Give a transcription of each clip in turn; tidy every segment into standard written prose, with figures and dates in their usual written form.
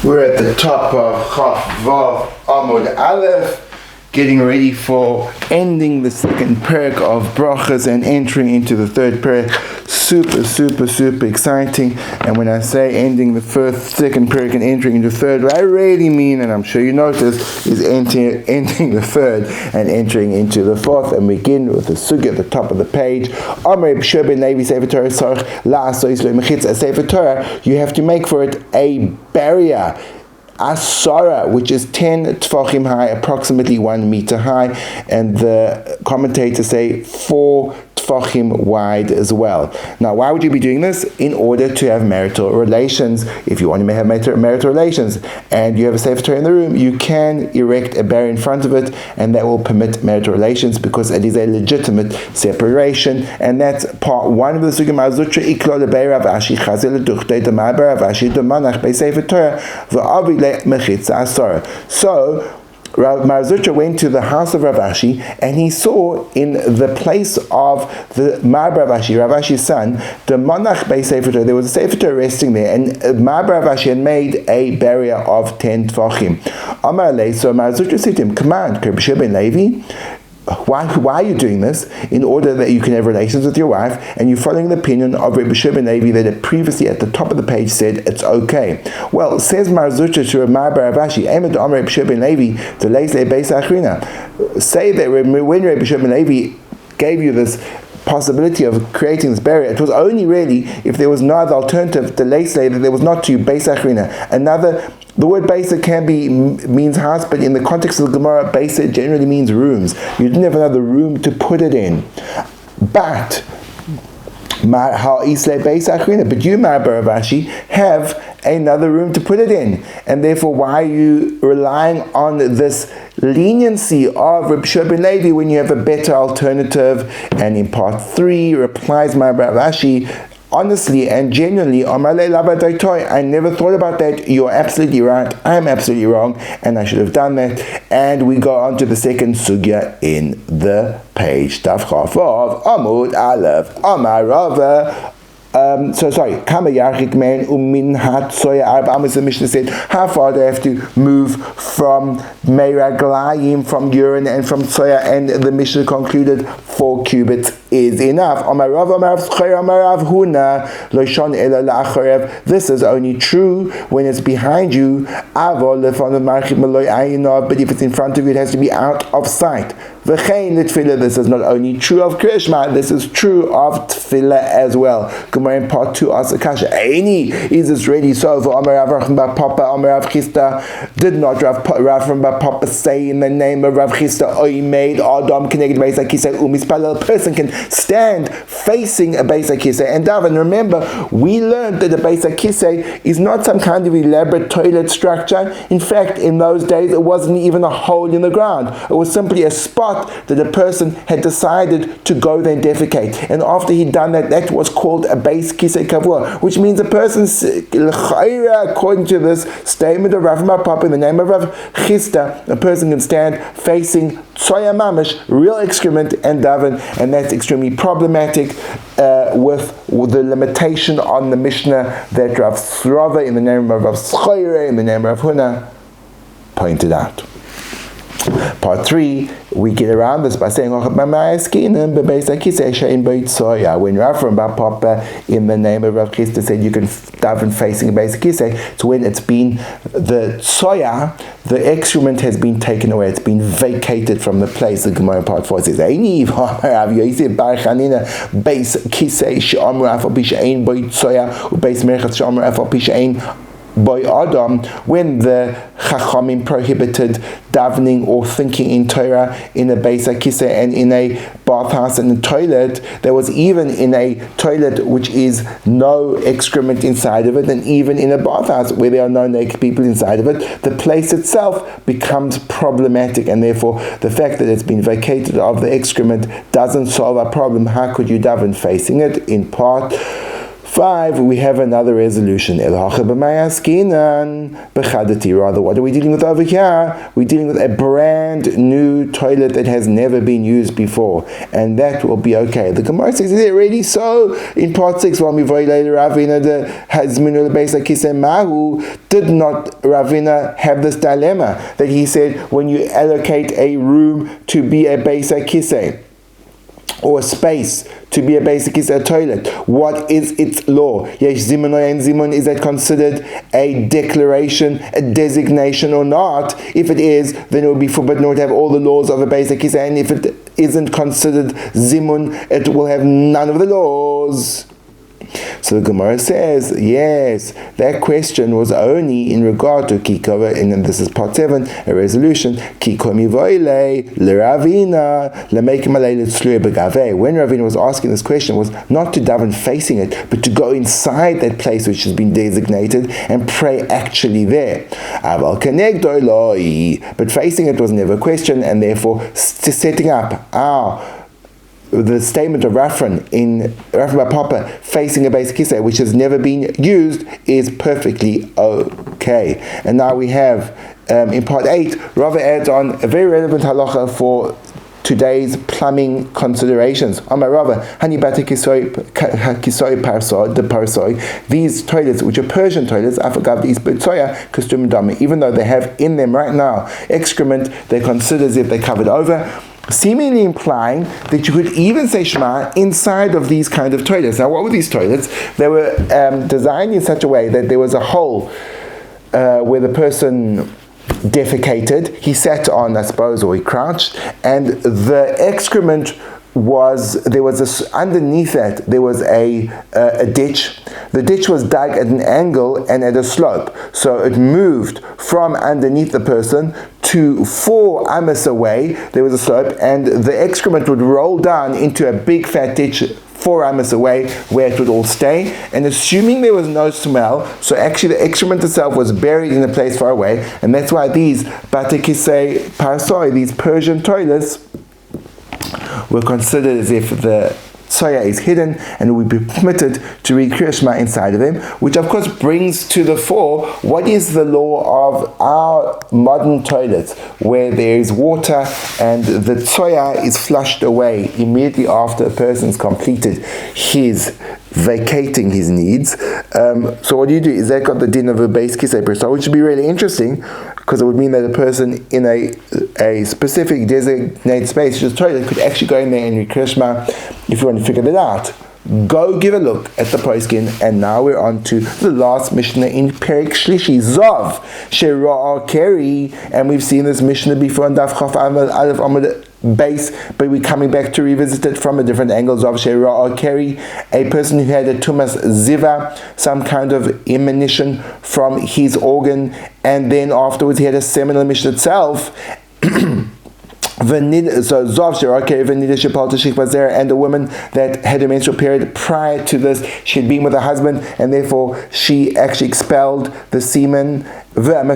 We're at the top of Chaf Vav Amud Aleph, getting ready for ending the second perek of Brachos and entering into the third perek. Super exciting. And when I say ending the second perek and entering into the third, what I really mean, and I'm sure you notice, is ending the third and entering into the fourth. And we begin with the sugi at the top of the page. Sefer Torah, you have to make for it a barrier, Asara, which is 10 tfachim high, approximately 1 meter high, and the commentators say 4 tfachim wide as well. Now, why would you be doing this? In order to have marital relations. If you want to have marital relations and you have a Sefer Torah in the room, you can erect a barrier in front of it, and that will permit marital relations because it is a legitimate separation. And that's part one of the sugim. So Mar Zutra went to the house of Rav Ashi, and he saw in the place of the Mar Rav Ashi, Rav Ashi's son, the Monach Bei Sefer Torah. There was a Sefer Torah resting there, and Mar Rav Ashi had made a barrier of 10 tfachim. Amar Lei, so Mar Zutra said to him, "Command, Kerbshir ben Levi. Why are you doing this? In order that you can have relations with your wife, and you're following the opinion of Rabbi Shimon ben Levi that it previously at the top of the page said it's okay." Well, says Mar Zutra to Mar Bar Avashi, Emet Amar Rabbi Shimon ben Levi, the Leisle Beis Achrina. Say that when Rabbi Shimon ben Levi gave you this possibility of creating this barrier, it was only really if there was no other alternative, the Leisle, that there was not to Beis Achrina. The word Beisa means house, but in the context of the Gemara, Beisa generally means rooms. You didn't have another room to put it in. But you, Mar Bar Avashi, have another room to put it in. And therefore, why are you relying on this leniency of Reb Shua ben Levi when you have a better alternative? And in part 3, replies Mar Bar Avashi, honestly and genuinely, I never thought about that. You're absolutely right. I'm absolutely wrong, and I should have done that. And we go on to the second sugya in the page. Taf Chafov Amud Aleph Amar Rava. Kama Yarchik Men Umin Hat Soya Arba Amos. The Mishnah said, how far do I have to move from Meiraglayim, from urine, and from Soya? And the Mishnah concluded 4 cubits is enough. This is only true when it's behind you, but if it's in front of you, it has to be out of sight. This is not only true of Krishma, this is true of Tefillah as well. Gemara in part 2 asks Akasha, is this really so? For Amar Rav Papa, Amar Rav Chisda, did not Rav Papa say in the name of Rav Chisda, Oy made Adam connected Beis HaKisei umispalel? A person can stand facing a Beis HaKisei and daven. Remember, we learned that a Beis HaKisei is not some kind of elaborate toilet structure. In fact, in those days, it wasn't even a hole in the ground. It was simply a spot that a person had decided to go there and defecate. And after he'd done that, that was called a Beis Kisei Kavua, which means a person, according to this statement of Rav Papa in the name of Rav Chisda, a person can stand facing Tsoya Mamish, real excrement, and daven, and that's extremely problematic with the limitation on the Mishnah that Rav Srava in the name of Rav Schoire in the name of Rav Huna pointed out. Part 3, we get around this by saying, when Rav Papa in the name of Rav Chisda said you can daven facing a Beis HaKisei, it's when it's been, the tsoya, the excrement has been taken away, it's been vacated from the place. The Gemara part 4 says, by Adam, when the Chachamim prohibited davening or thinking in Torah in a Beis HaKisei and in a bathhouse and a toilet, there was even in a toilet which is no excrement inside of it, and even in a bathhouse where there are no naked people inside of it, the place itself becomes problematic, and therefore the fact that it's been vacated of the excrement doesn't solve our problem. How could you daven facing it? In part 5, we have another resolution. Rather, what are we dealing with over here? We're dealing with a brand new toilet that has never been used before, and that will be okay. The Gemara says, is it really so? In part 6, did not Ravina have this dilemma that he said, when you allocate a room to be a Beis HaKisei, or a space to be a basic a toilet, what is its law? Yesh zimonoi and zimon, is that considered a declaration, a designation or not? If it is, then it would be forbidden, it would have all the laws of a basic kisa, and if it isn't considered zimun, it will have none of the laws. So the Gemara says, yes, that question was only in regard to Kikova, and this is part 7, a resolution. When Ravina was asking this question, was not to daven facing it, but to go inside that place which has been designated and pray actually there. But facing it was never a question, and therefore setting up the statement of Rafran in Rafran Bar Papa facing a basic kisei which has never been used is perfectly okay. And now we have in part 8, Rava adds on a very relevant halacha for today's plumbing considerations. Amar Rava, Hani Bata Kisoi Parsoi, the Parsoi, these toilets, which are Persian toilets, Afagav these Betsoya, Kustum Dami, even though they have in them right now excrement, they're considered as if they're covered over, seemingly implying that you could even say Shema inside of these kind of toilets. Now, what were these toilets? They were designed in such a way that there was a hole where the person defecated, he sat on, I suppose, or he crouched, and the excrement underneath that there was a ditch. The ditch was dug at an angle and at a slope, so it moved from underneath the person to 4 amas away. There was a slope, and the excrement would roll down into a big fat ditch 4 amas away, where it would all stay. And assuming there was no smell, so actually the excrement itself was buried in a place far away, and that's why these batikisei parsoi, these Persian toilets, were considered as if the soya is hidden and would be permitted to read Kriya Shema inside of them, which of course brings to the fore what is the law of our modern toilets, where there is water and the soya is flushed away immediately after a person's completed his vacating his needs. So what do? Is that got the din of a base kisei person, which would be really interesting, because it would mean that a person in a specific designated space, such as toilet, could actually go in there and read Kriya Shema. If you want to figure that out, go give a look at the poskin. And now we're on to the last Mishnah in Perik Shlishi, Zov Shera'a Keri, and we've seen this Mishnah before in Daf Chaf Aleph Amud base, but we're coming back to revisit it from a different angle. Of Shera'a Keri, a person who had a tumas ziva, some kind of emanation from his organ, and then afterwards he had a seminal emission itself. So Zav Shera'a and a woman that had a menstrual period prior to this, she had been with her husband, and therefore she actually expelled the semen. And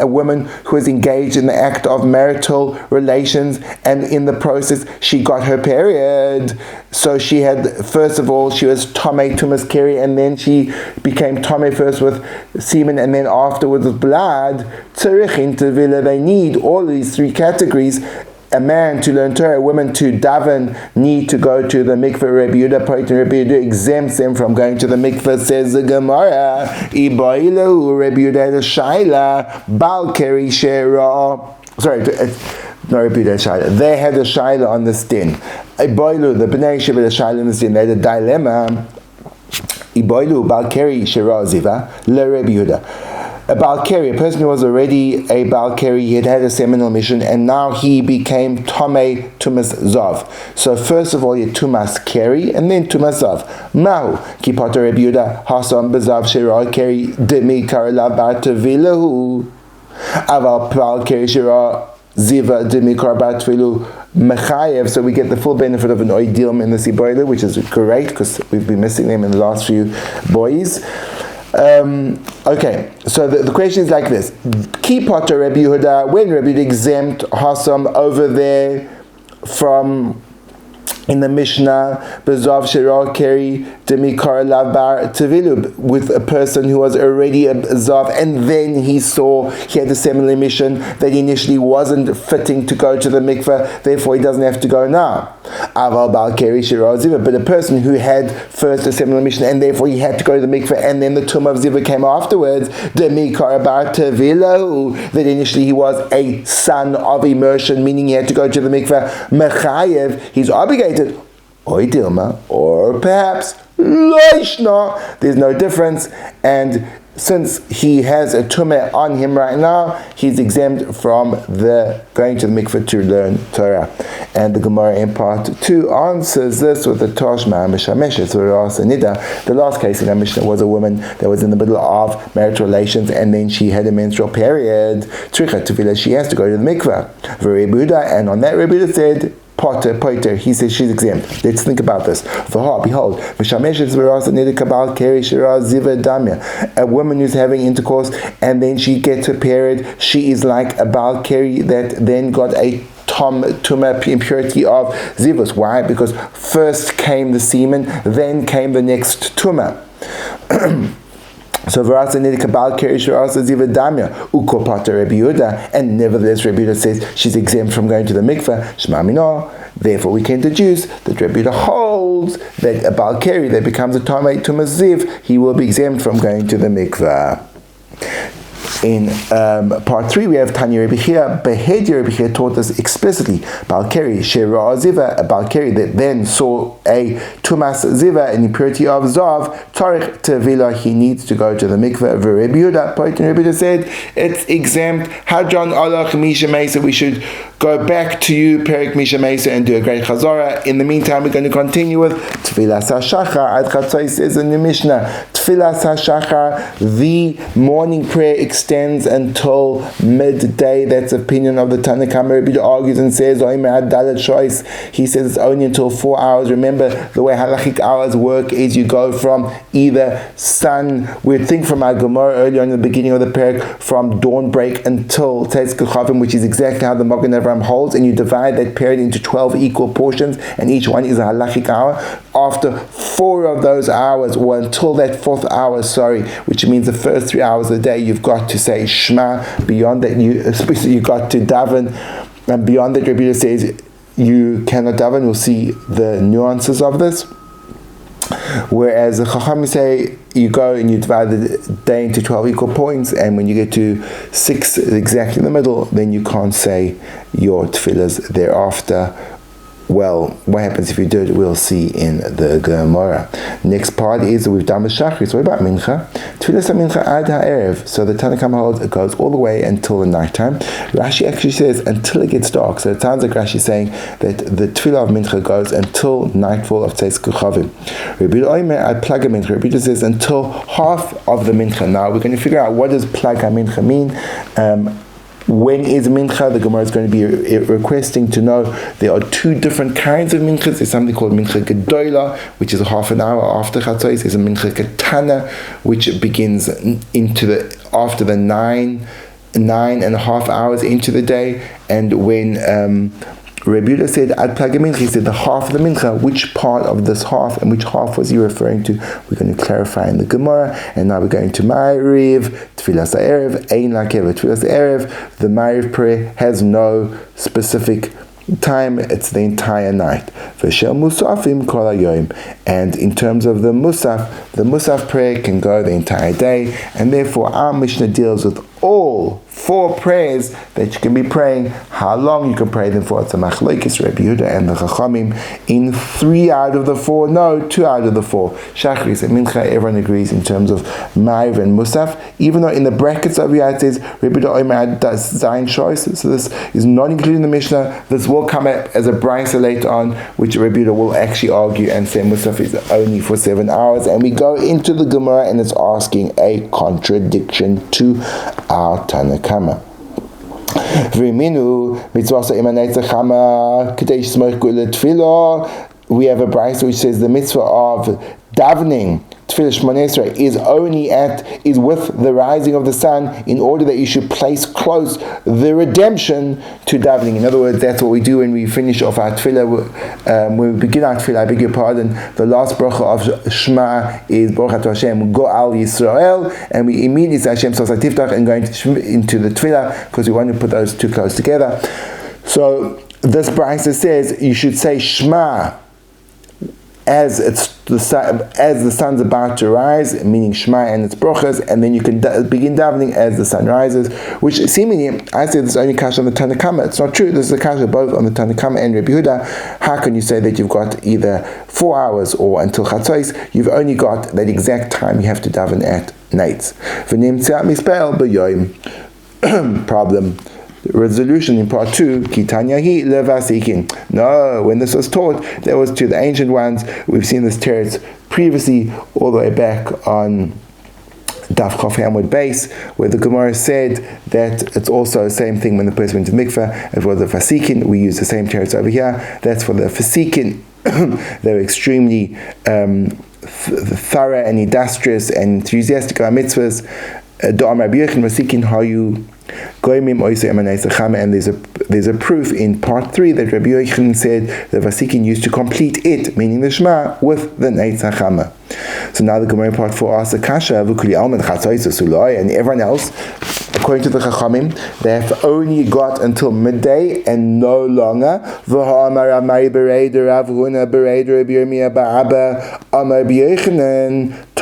a woman who was engaged in the act of marital relations, and in the process she got her period. So she had, first of all, she was Tomei Tumas Keri, and then she became Tomei first with semen, and then afterwards with blood. They need all these 3 categories. A man to learn Torah, a woman to daven, need to go to the mikveh. Rabbi Yehuda exempts them from going to the mikveh, says the Gemara. Ibailu, Rabbi Yehuda had a shaila, bal keri shera. Sorry, no, Rabbi Yehuda shaila. They had a shaila on this din. Ibailu, the Bnei Yeshiva had a shaila on this din. They had a dilemma. Ibailu, bal keri shera ziva, le Rabbi Yehuda. A Balkari, a person who was already a Balkari, he had a seminal mission, and now he became Tomei Tumas Zav. So first of all, he had Tumas Keri, and then Tumas Zav. Mahu, Kipata Rabbi Yehuda, Hasam Bezav Shera Keri, Demi Karala Batavilahu, Aval Balkari Shera Ziva Demi Karbatvilu Mechayev. So we get the full benefit of an oidilm in the Siboiler, which is great, because we've been missing them in the last few boys. Okay, so the question is like this. Ki potter Rabbi Yehuda, when Rabbi Yehuda exempt Hasam over there from, in the Mishnah, Bezav Shera Keri, Demikar Lavar Tevilub, with a person who was already a Zav, and then he saw he had a similar mission that initially wasn't fitting to go to the mikveh, therefore he doesn't have to go now. Aval Balkeri Shira Ziva, but a person who had first a similar mission and therefore he had to go to the mikveh, and then the Tumah of Ziva came afterwards, Demikar Bar Tevilu, that initially he was a son of immersion, meaning he had to go to the mikveh, Mechayev, he's obligated, or perhaps Loishna, there's no difference, and since he has a tumah on him right now, he's exempt from the going to the mikveh to learn Torah. And the Gemara in part 2 answers this with the Toshma Mishameshes Nida. The last case in our Mishnah was a woman that was in the middle of marital relations and then she had a menstrual period. Tricha Tefillah, she has to go to the mikveh. Rebuda, and on that Rebuda said, Potter, he says she's exempt. Let's think about this. Behold, a woman who's having intercourse and then she gets her period, she is like a Baal Keri that then got a Tumah impurity of Zivus. Why? Because first came the semen, then came the next Tumah. So Varasa Nidika Baal Keri Shirasa Ziva Damya Ukopata Rabbi Yehuda, and nevertheless Rabbi Yehuda says she's exempt from going to the mikveh. Shema Mino. Therefore we can deduce that Rabbi Yehuda holds that a Baal Keri that becomes a Tamei Tumah Ziv, he will be exempt from going to the mikveh. In part 3, we have Tanya Rebbe Chia. Behedia Rebbe Chia taught us explicitly Baal Keri Shera Ziva, a Baal Keri that then saw a Tumas Ziva, an impurity of Zav, Tarich Tevila, he needs to go to the mikveh. Rebbe Yehuda, Rebbe Yehuda said it's exempt. Hadron Alach Misha Mesa, we should go back to you, Perik Misha Mesa, and do a great Chazara. In the meantime, we're going to continue with Tfilas HaShachar. Ad Chatzos says in the Mishnah, Tfilas HaShachar, the morning prayer extends until midday. That's the opinion of the Tanna Kamma. Rebbe argues and says, he says it's only until 4 hours. Remember, the way halachic hours work is you go from either sun, we think from our Gemara earlier in the beginning of the parak, from dawn break until Tes Kechavim, which is exactly how the Magen Avraham holds, and you divide that period into 12 equal portions, and each one is a halachic hour. After 4 of those hours, or until that 4th hour, which means the first 3 hours of the day, you've got to say Shema. Beyond that, you got to daven, and beyond that, Rabbi Yehuda says you cannot daven. We'll see the nuances of this. Whereas the Chachamim say you go and you divide the day into 12 equal points, and when you get to 6 exactly in the middle, then you can't say your tefillahs thereafter. Well, what happens if you do it, we'll see in the Gemara. Next part is that we've done with Shachri. So what about Mincha? Tfilas HaMincha ad ha'erev. So the Tanna Kamma holds it goes all the way until the nighttime. Rashi actually says until it gets dark. So it sounds like Rashi is saying that the Tfilah of Mincha goes until nightfall of Tzeiz Kuchavim. Rabbi Oimer ad Plag HaMincha. Rabbi says until half of the Mincha. Now we're going to figure out what does Plag HaMincha mean. When is Mincha? The Gemara is going to be requesting to know there are 2 different kinds of Minchas. There's something called Mincha Gedola, which is a half an hour after Chatzos. There's a Mincha Ketana, which begins after the 9.5 hours into the day. And when Rabbi Yehuda said Ad Plag HaMincha, he said the half of the Mincha. Which part of this half and which half was he referring to? We're going to clarify in the Gemara. And now we're going to Ma'ariv, Tfilas HaErev, Ein Lakeva. Tfilas HaErev, the Ma'ariv prayer has no specific time, it's the entire night. V'shel Musafim kol hayoim. And in terms of the Musaf prayer can go the entire day, and therefore our Mishnah deals with all 4 prayers that you can be praying, how long you can pray them for. It's a machlokes Rabbi Yehuda and the Chachamim in 3 out of the 4, no, 2 out of the 4. Shachris and Mincha, everyone agrees in terms of Ma'ariv and Musaf, even though in the brackets of Yad it says Rabbi Yehuda Omer does Zayin choice, so this is not included in the Mishnah. This will come up as a brisa later on, which Rabbi Yehuda will actually argue and say Musaf is only for 7 hours, and we go into the Gemara and it's asking a contradiction to our Tanna Kamma. We have a brisa which says the mitzvah of davening Tefillah Shmoneh Esrei is with the rising of the sun, in order that you should place close the redemption to davening. In other words, that's what we do when we finish off our tefillah. When we begin our tefillah, I beg your pardon, the last bracha of Shema is Baruch Atah Hashem Go'al Yisrael, and we immediately say Hashem Sos HaTiftach and go into the tefillah, because we want to put those two close together. So this Brachos says you should say Shema as the sun's about to rise, meaning Shema and its brachos, and then you can begin davening as the sun rises, which seemingly, I say this is only kasha on the Tanna Kama. It's not true. This is a kasha both on the Tanna Kama and Rabbi Yehuda. How can you say that you've got either 4 hours or until Chatzos? You've only got that exact time you have to daven at nights. Problem. Resolution in part 2, Kitanyahi levasikin. No, when this was taught, that was to the ancient ones. We've seen this teretz previously, all the way back on Daf Chof Hamud Base, where the Gemara said that it's also the same thing when the person went to mikveh. As well as the fasikin, we use the same teretz over here. That's for the fasikin. They're extremely thorough and industrious and enthusiastic about mitzvahs. Da'amar b'yochin fasikin hayu. And there's a proof in part 3 that Rabbi Yochanan said the Vasikin used to complete it, meaning the Shema, with the Neitz HaChama. So now the Gemara in part 4 asks a kasha, and everyone else, according to the Chachamim, they have only got until midday and no longer.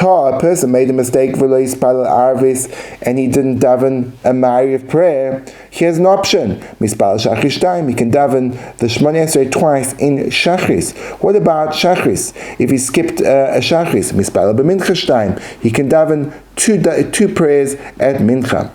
A person made a mistake and he didn't daven a Ma'ariv prayer. He has an option. Mispal Shachris Shtaim. He can daven the Shmoneh Esrei twice in Shachris. What about Shachris? If he skipped a Shachris, Mispal B'Mincha Shtaim. He can daven two prayers at Mincha.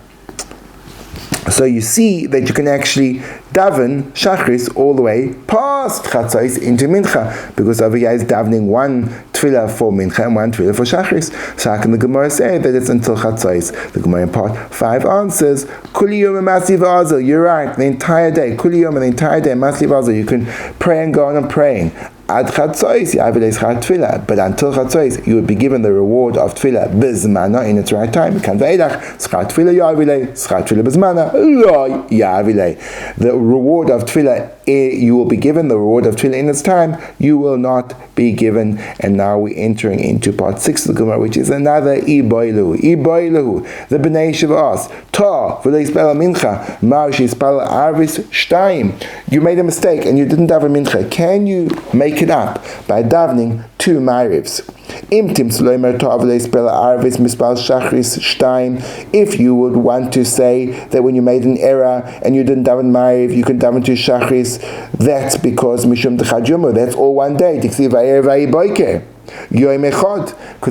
So you see that you can actually daven Shachris all the way past Chatzos into Mincha, because over here is davening one tefillah for Mincha and one tefillah for Shachris. So how can the Gemara say that it's until Chatzos? The Gemara in part 5 answers, Kuli Yom Masiv Azel. You're right, the entire day, Kuli Yom, the entire day, Masiv Azel. You can pray and go on and praying. Ad Chatzos, Tefillah, but until Chatzos, you would be given the reward of Tefillah Bizmana in its right time. Kan ve'edach, Schar Tefillah Yavilei, Schar Tefillah Bizmana, Lo Yavilei. The reward of Tefillah, you will be given the reward of Tefillah in its time, you will not be given. And now we're entering into part 6 of the Gemara, which is another Iboilu, the Bnei Shavas, Ta, V'lo Yispel Mincha, Mar Shispel Arvis Shtaim. You made a mistake and you didn't daven Mincha. Can you make it up by davening 2 Ma'arivs? If you would want to say that when you made an error and you didn't daven Ma'ariv, you can daven 2 Shachris, that's because Mishum D'chad Yomer, that's all one day. Because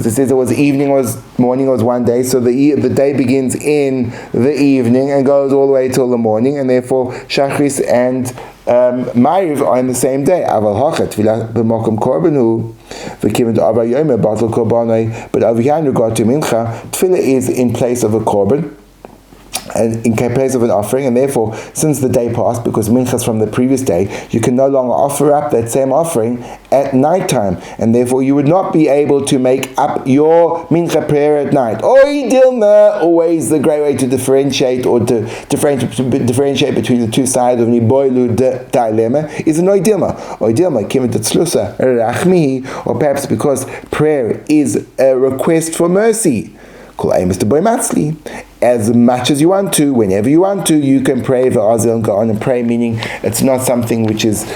it says it was evening, was morning, was one day, so the day begins in the evening and goes all the way till the morning, and therefore Shachris and Ma'ariv are in the same day. But over here in regard to Mincha, Tefillah is in place of a korban, and in place of an offering, and therefore, since the day passed, because Mincha is from the previous day, you can no longer offer up that same offering at night time, and therefore you would not be able to make up your Mincha prayer at night. Oy Dilma, always the great way to differentiate, or to differentiate between the two sides of Niboilu dilemma is an Oy Dilma. Oy Dilma, Kimet Tzlusa, Rachmi, or perhaps because prayer is a request for mercy. As much as you want to, whenever you want to, you can pray v'azel and go on and pray, meaning it's not something which is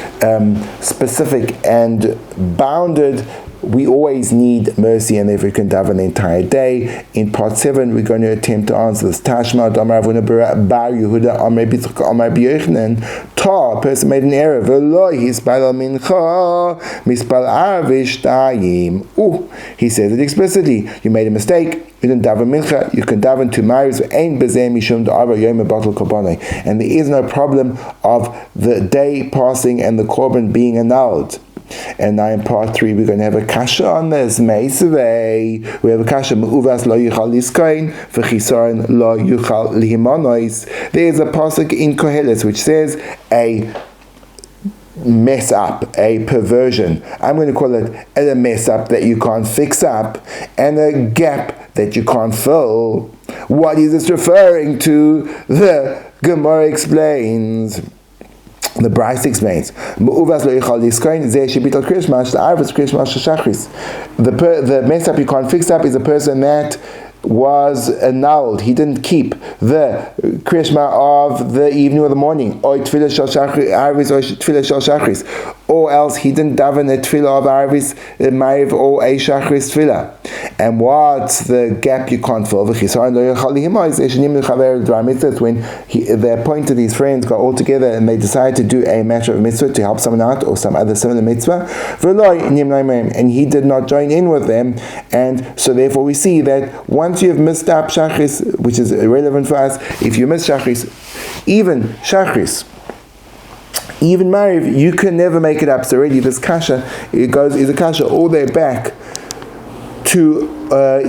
specific and bounded. We always need mercy, and therefore you can daven the entire day. In part 7, we're going to attempt to answer this. Tashma Amar Avuna Bar Yehuda Amar Bitzchak Amar B'Yochanan. Ta, a person made an error. V'lo hispal mincha mispal arvish dayim. He says it explicitly. You made a mistake. You didn't daven mincha. You can daven 2 Ma'ariv. Ein bezeh mishum da'avar yom batal korbanai. And there is no problem of the day passing and the korban being annulled. And now in part 3 we're going to have a kasha on this. Meisvei. We have a kasha me'uvas lo yuchal liskoin v'chisaron lo yuchal lihimonois. There is a pasuk in Koheles which says a mess up, a perversion. I'm going to call it a mess up that you can't fix up, and a gap that you can't fill. What is this referring to? The Gemara explains. The Brachos explains, the mess up you can't fix up is a person that was annulled. He didn't keep the krishma of the evening or the morning, or else he didn't daven the tefillah of Arvis, Ma'ariv, or a Shachris tefillah. And what's the gap you can't fill? When they appointed these friends, got all together, and they decided to do a matter of mitzvah to help someone out, or some other similar mitzvah, and he did not join in with them. And so therefore we see that once you have missed up Shachris, which is irrelevant for us, if you miss Shachris, even Shachris, even Mariv, you can never make it up. So already this kasha, is a kasha all the way back to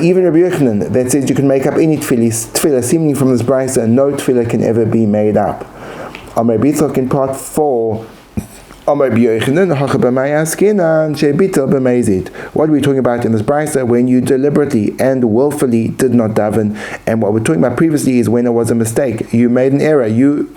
even Rabbi Yochanan that says you can make up any tefillah, seemingly from this brisa, no tefillah can ever be made up. Amar Bitzok in part 4. What are we talking about in this brisa? When you deliberately and willfully did not daven, and what we're talking about previously is when it was a mistake. You made an error. You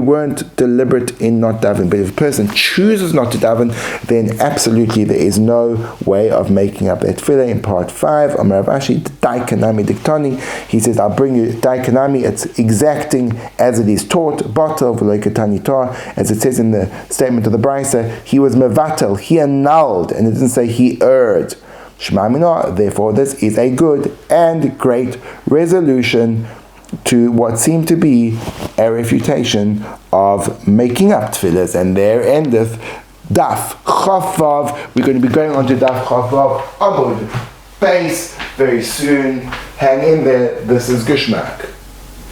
weren't deliberate in not daven. But if a person chooses not to daven, then absolutely there is no way of making up that tefillah. In part 5, Amar Rav Ashi, Daikanami Diktani, he says, I'll bring you Daikanami. It's exacting as it is taught. Batal v'lo katani Torah, as it says in the statement of the brisa, he was mevatel, he annulled, and it doesn't say he erred. Shema Minah, therefore this is a good and great resolution to what seemed to be a refutation of making up tefillahs. And there endeth Daf Chavav. We're going to be going on to Daf Chavav Amud Base very soon. Hang in there, this is Gushmak.